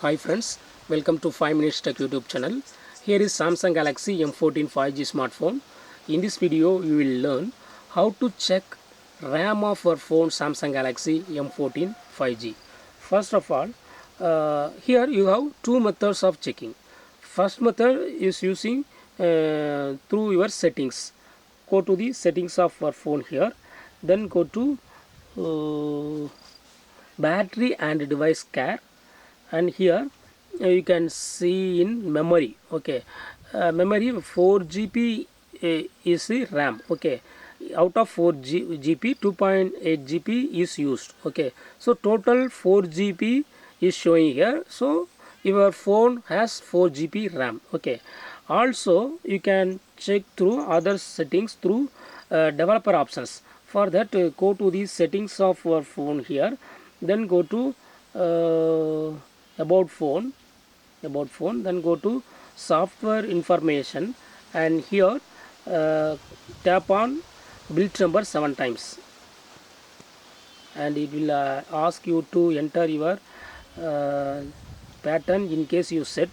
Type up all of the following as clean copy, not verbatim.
Hi friends, welcome to 5 Minutes Tech YouTube channel. Here is Samsung Galaxy M14 5G smartphone. In this video, you will learn how to check RAM of our phone Samsung Galaxy M14 5G. First of all, here you have two methods of checking. First method is using through your settings. Go to the settings of our phone here, then go to battery and device care, and here you can see in memory. Okay, memory 4 GB is the RAM. Okay, out of 4 GB 2.8 GB is used. Okay, so total 4 GB is showing here. So your phone has 4 GB RAM. Okay, also you can check through other settings through developer options. For that, go to the settings of your phone here, then go to about phone, then go to software information, and here tap on build number 7 times, and it will ask you to enter your uh, pattern. In case you set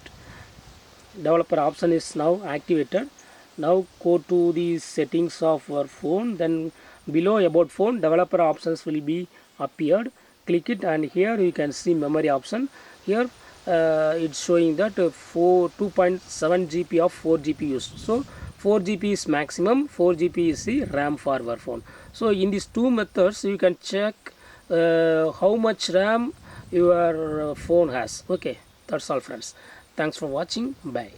developer option is now activated. Now go to the settings of your phone, then below about phone developer options will be appeared. Click it, and here you can see memory option. Here it's showing that 2.7 GB of 4 GB used. So 4 GB is maximum, 4 GB is the RAM for our phone. So in these two methods you can check how much RAM your phone has. Okay, that's all friends. Thanks for watching. Bye.